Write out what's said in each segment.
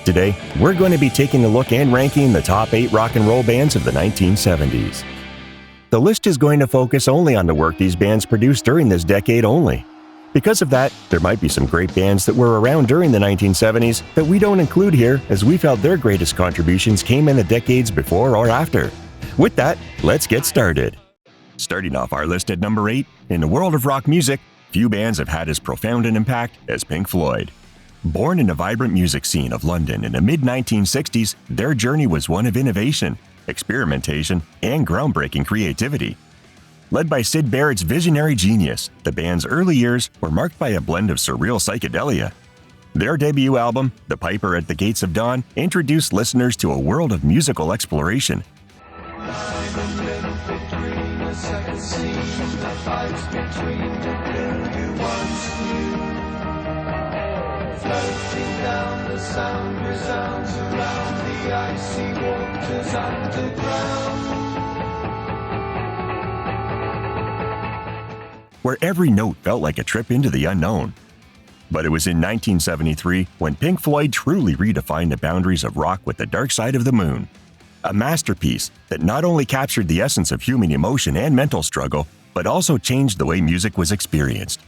Today, we're going to be taking a look and ranking the top 8 rock and roll bands of the 1970s. The list is going to focus only on the work these bands produced during this decade only. Because of that, there might be some great bands that were around during the 1970s that we don't include here, as we felt their greatest contributions came in the decades before or after. With that, let's get started. Starting off our list at number 8, in the world of rock music, few bands have had as profound an impact as Pink Floyd. Born in the vibrant music scene of London in the mid-1960s, their journey was one of innovation, experimentation, and groundbreaking creativity. Led by Syd Barrett's visionary genius, the band's early years were marked by a blend of surreal psychedelia. Their debut album, The Piper at the Gates of Dawn, introduced listeners to a world of musical exploration. Floating down, the sound resounds around the icy waters underground. Where every note felt like a trip into the unknown. But it was in 1973 when Pink Floyd truly redefined the boundaries of rock with The Dark Side of the Moon. A masterpiece that not only captured the essence of human emotion and mental struggle, but also changed the way music was experienced.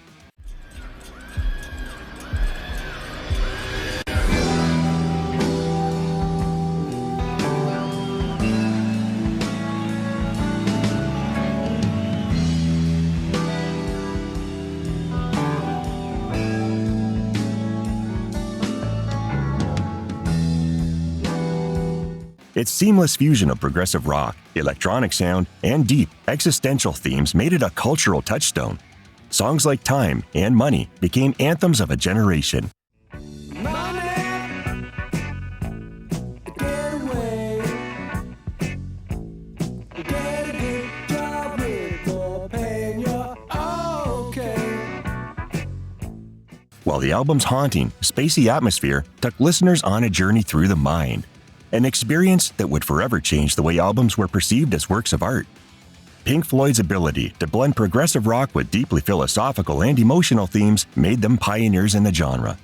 Its seamless fusion of progressive rock, electronic sound, and deep, existential themes made it a cultural touchstone. Songs like Time and Money became anthems of a generation. While the album's haunting, spacey atmosphere took listeners on a journey through the mind. An experience that would forever change the way albums were perceived as works of art. Pink Floyd's ability to blend progressive rock with deeply philosophical and emotional themes made them pioneers in the genre.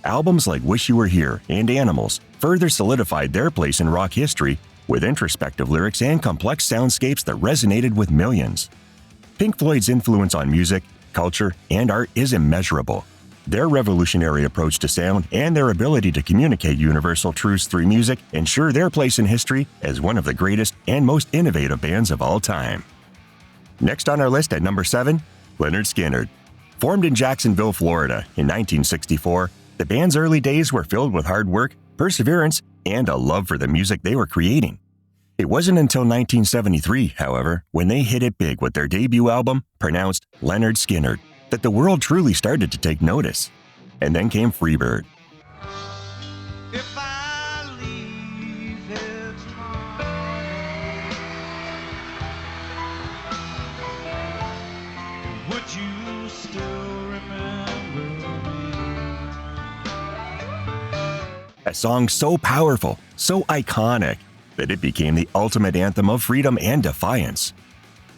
Albums like Wish You Were Here and Animals further solidified their place in rock history with introspective lyrics and complex soundscapes that resonated with millions. Pink Floyd's influence on music, culture, and art is immeasurable. Their revolutionary approach to sound and their ability to communicate universal truths through music ensure their place in history as one of the greatest and most innovative bands of all time. Next on our list at number 7, Lynyrd Skynyrd. Formed in Jacksonville, Florida in 1964, the band's early days were filled with hard work, perseverance, and a love for the music they were creating. It wasn't until 1973, however, when they hit it big with their debut album, pronounced Lynyrd Skynyrd, that the world truly started to take notice. And then came Freebird. If I leave here tomorrow, would you still remember me? A song so powerful, so iconic, that it became the ultimate anthem of freedom and defiance.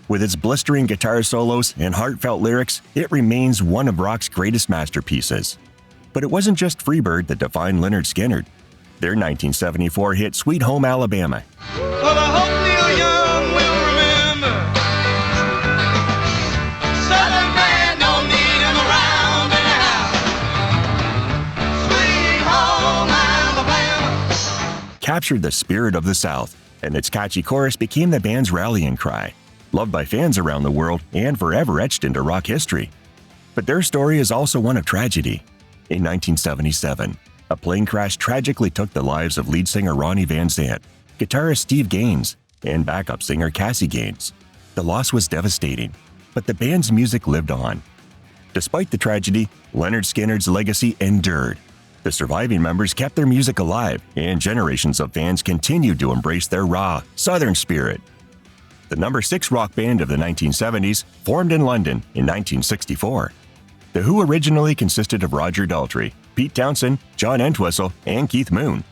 With its blistering guitar solos and heartfelt lyrics, it remains one of rock's greatest masterpieces. But it wasn't just Freebird that defined Lynyrd Skynyrd. Their 1974 hit Sweet Home Alabama Well, I hope Neil Young will remember. Southern man don't need him around anyhow. Sweet home Alabama captured the spirit of the South, and its catchy chorus became the band's rallying cry, loved by fans around the world and forever etched into rock history. But their story is also one of tragedy. In 1977, a plane crash tragically took the lives of lead singer Ronnie Van Zant, guitarist Steve Gaines, and backup singer Cassie Gaines. The loss was devastating, but the band's music lived on. Despite the tragedy, Lynyrd Skynyrd's legacy endured. The surviving members kept their music alive, and generations of fans continued to embrace their raw, southern spirit. The number 6 rock band of the 1970s formed in London in 1964. The Who originally consisted of Roger Daltrey, Pete Townshend, John Entwistle, and Keith Moon.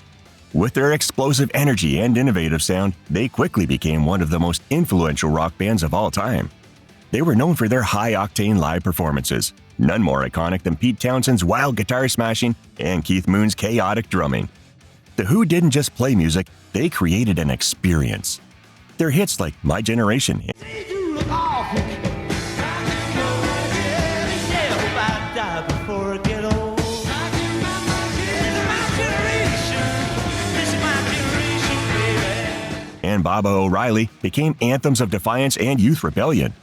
With their explosive energy and innovative sound, they quickly became one of the most influential rock bands of all time. They were known for their high-octane live performances, none more iconic than Pete Townshend's wild guitar smashing and Keith Moon's chaotic drumming. The Who didn't just play music, they created an experience. Their hits like My Generation and Baba O'Reilly became anthems of defiance and youth rebellion.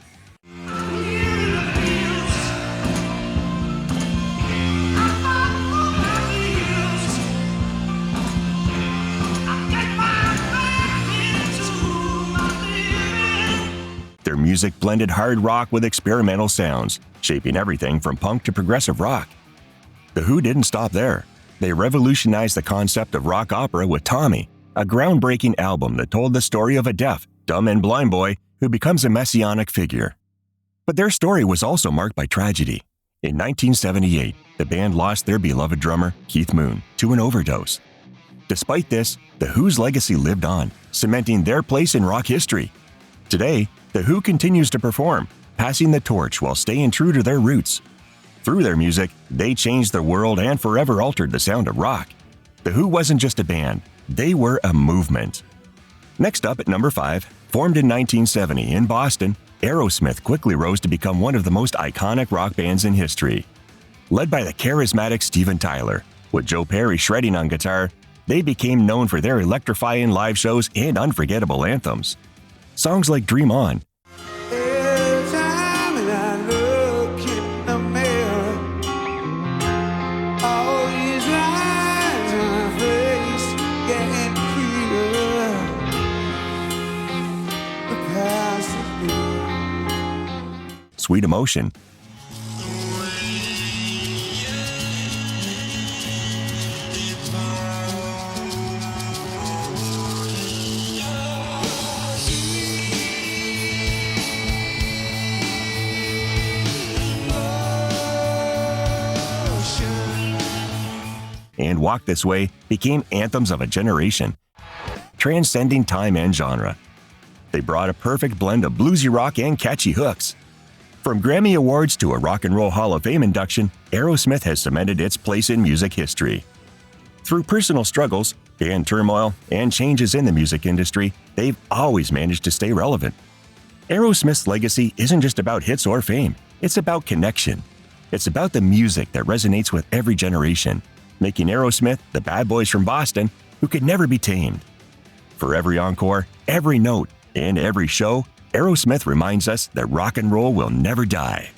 Their music blended hard rock with experimental sounds, shaping everything from punk to progressive rock. The Who didn't stop there. They revolutionized the concept of rock opera with Tommy, a groundbreaking album that told the story of a deaf, dumb, and blind boy who becomes a messianic figure. But their story was also marked by tragedy. In 1978, the band lost their beloved drummer, Keith Moon, to an overdose. Despite this, The Who's legacy lived on, cementing their place in rock history. Today, The Who continues to perform, passing the torch while staying true to their roots. Through their music, they changed the world and forever altered the sound of rock. The Who wasn't just a band, they were a movement. Next up at number 5, formed in 1970 in Boston, Aerosmith quickly rose to become one of the most iconic rock bands in history. Led by the charismatic Steven Tyler, with Joe Perry shredding on guitar, they became known for their electrifying live shows and unforgettable anthems. Songs like Dream On, Every time that I look in the mirror, all these lines on my face getting clearer. The past is new. Sweet Emotion, and Walk This Way became anthems of a generation, transcending time and genre. They brought a perfect blend of bluesy rock and catchy hooks. From Grammy Awards to a Rock and Roll Hall of Fame induction, Aerosmith has cemented its place in music history. Through personal struggles, band turmoil, and changes in the music industry, they've always managed to stay relevant. Aerosmith's legacy isn't just about hits or fame, it's about connection. It's about the music that resonates with every generation, making Aerosmith the bad boys from Boston who could never be tamed. For every encore, every note, and every show, Aerosmith reminds us that rock and roll will never die.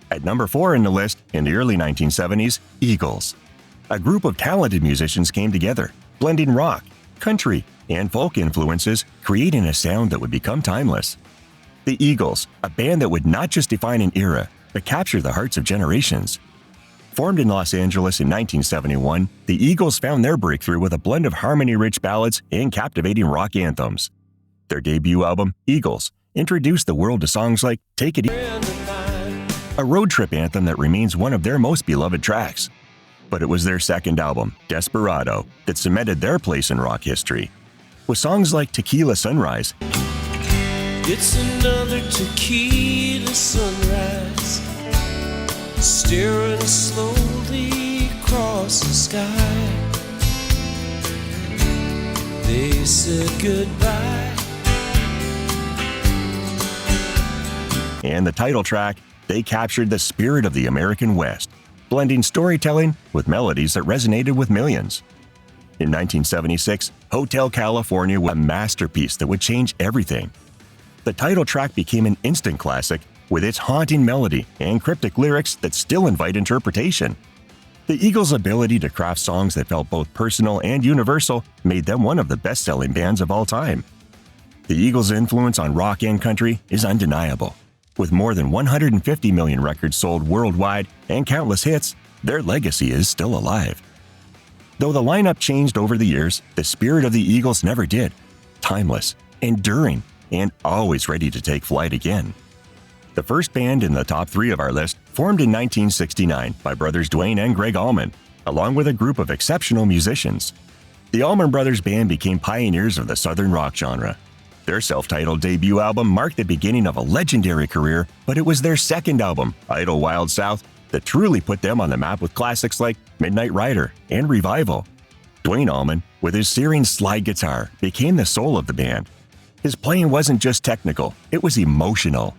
At number 4 in the list, in the early 1970s, Eagles. A group of talented musicians came together, blending rock, country, and folk influences, creating a sound that would become timeless. The Eagles, a band that would not just define an era, but capture the hearts of generations. Formed in Los Angeles in 1971, the Eagles found their breakthrough with a blend of harmony-rich ballads and captivating rock anthems. Their debut album, Eagles, introduced the world to songs like Take It Easy, a road trip anthem that remains one of their most beloved tracks. But it was their second album, Desperado, that cemented their place in rock history. With songs like Tequila Sunrise, it's another tequila sunrise, staring slowly across the sky. They said goodbye. and the title track, they captured the spirit of the American West, blending storytelling with melodies that resonated with millions. In 1976, Hotel California was a masterpiece that would change everything. The title track became an instant classic with its haunting melody and cryptic lyrics that still invite interpretation. The Eagles' ability to craft songs that felt both personal and universal made them one of the best-selling bands of all time. The Eagles' influence on rock and country is undeniable. With more than 150 million records sold worldwide and countless hits, their legacy is still alive. Though the lineup changed over the years, the spirit of the Eagles never did. Timeless, enduring, and always ready to take flight again. The first band in the top 3 of our list formed in 1969 by brothers Dwayne and Greg Allman, along with a group of exceptional musicians. The Allman Brothers Band became pioneers of the Southern rock genre. Their self-titled debut album marked the beginning of a legendary career, but it was their second album, Idle Wild South, that truly put them on the map with classics like Midnight Rider and Revival. Duane Allman, with his searing slide guitar, became the soul of the band. His playing wasn't just technical, it was emotional.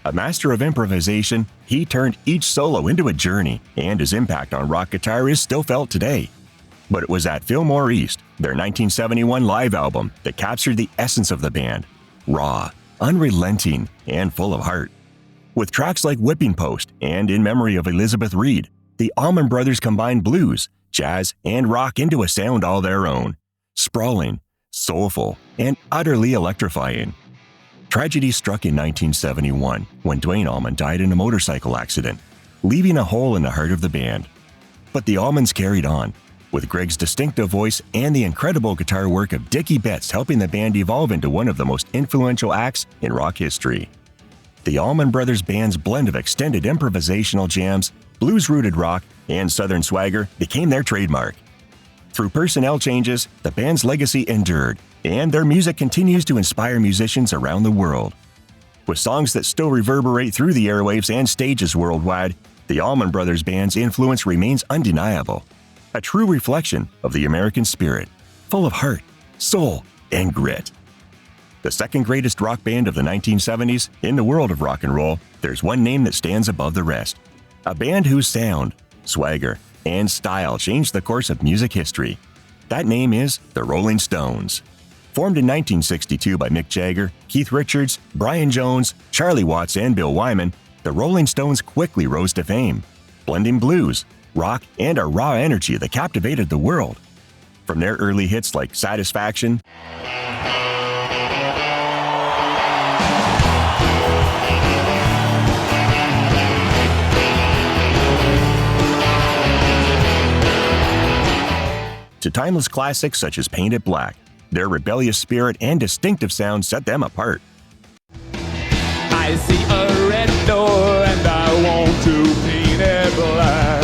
A master of improvisation, he turned each solo into a journey, and his impact on rock guitar is still felt today. But it was at Fillmore East, their 1971 live album, that captured the essence of the band: raw, unrelenting, and full of heart. With tracks like Whipping Post and In Memory of Elizabeth Reed, the Allman Brothers combined blues, jazz, and rock into a sound all their own: sprawling, soulful, and utterly electrifying. Tragedy struck in 1971 when Duane Allman died in a motorcycle accident, leaving a hole in the heart of the band. But the Allmans carried on, with Greg's distinctive voice and the incredible guitar work of Dickie Betts helping the band evolve into one of the most influential acts in rock history. The Allman Brothers Band's blend of extended improvisational jams, blues-rooted rock, and southern swagger became their trademark. Through personnel changes, the band's legacy endured, and their music continues to inspire musicians around the world. With songs that still reverberate through the airwaves and stages worldwide, the Allman Brothers Band's influence remains undeniable, a true reflection of the American spirit, full of heart, soul, and grit. The second greatest rock band of the 1970s, in the world of rock and roll, there's one name that stands above the rest. A band whose sound, swagger, and style changed the course of music history. That name is the Rolling Stones. Formed in 1962 by Mick Jagger, Keith Richards, Brian Jones, Charlie Watts, and Bill Wyman, the Rolling Stones quickly rose to fame, blending blues, rock, and a raw energy that captivated the world. From their early hits like Satisfaction, to timeless classics such as Paint It Black, their rebellious spirit and distinctive sound set them apart. I see a red door and I want to paint it black.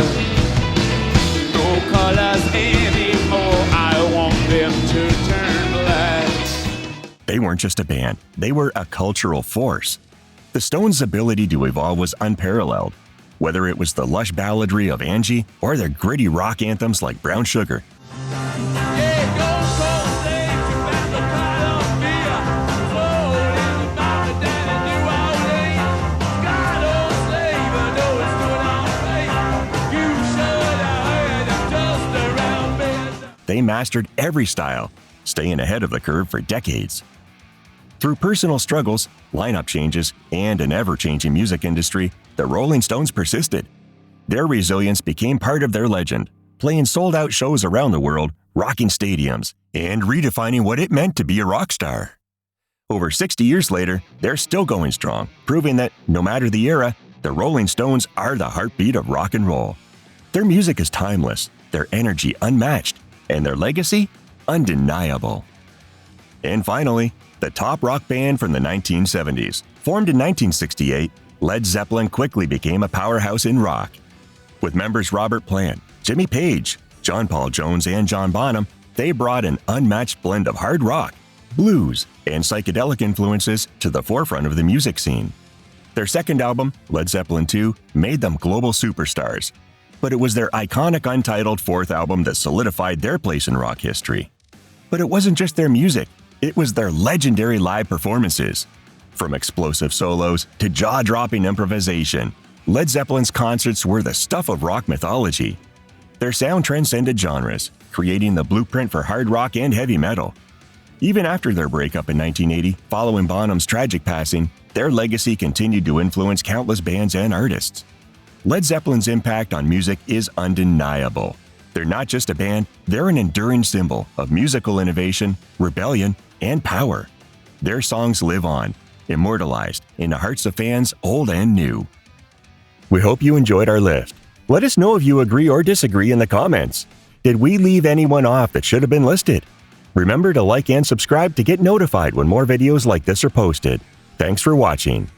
No colors anymore, I want them to turn black. They weren't just a band, they were a cultural force. The Stones' ability to evolve was unparalleled, whether it was the lush balladry of Angie or their gritty rock anthems like Brown Sugar. They mastered every style, staying ahead of the curve for decades. Through personal struggles, lineup changes, and an ever-changing music industry, the Rolling Stones persisted. Their resilience became part of their legend, playing sold-out shows around the world, rocking stadiums, and redefining what it meant to be a rock star. Over 60 years later, they're still going strong, proving that, no matter the era, the Rolling Stones are the heartbeat of rock and roll. Their music is timeless, their energy unmatched, and their legacy undeniable. And finally, the top rock band from the 1970s. Formed in 1968, Led Zeppelin quickly became a powerhouse in rock. With members Robert Plant, Jimmy Page, John Paul Jones, and John Bonham, they brought an unmatched blend of hard rock, blues, and psychedelic influences to the forefront of the music scene. Their second album, Led Zeppelin II, made them global superstars, but it was their iconic untitled fourth album that solidified their place in rock history. But it wasn't just their music, it was their legendary live performances. From explosive solos to jaw-dropping improvisation, Led Zeppelin's concerts were the stuff of rock mythology. Their sound transcended genres, creating the blueprint for hard rock and heavy metal. Even after their breakup in 1980, following Bonham's tragic passing, their legacy continued to influence countless bands and artists. Led Zeppelin's impact on music is undeniable. They're not just a band, they're an enduring symbol of musical innovation, rebellion, and power. Their songs live on, immortalized in the hearts of fans old and new. We hope you enjoyed our list. Let us know if you agree or disagree in the comments. Did we leave anyone off that should have been listed? Remember to like and subscribe to get notified when more videos like this are posted. Thanks for watching.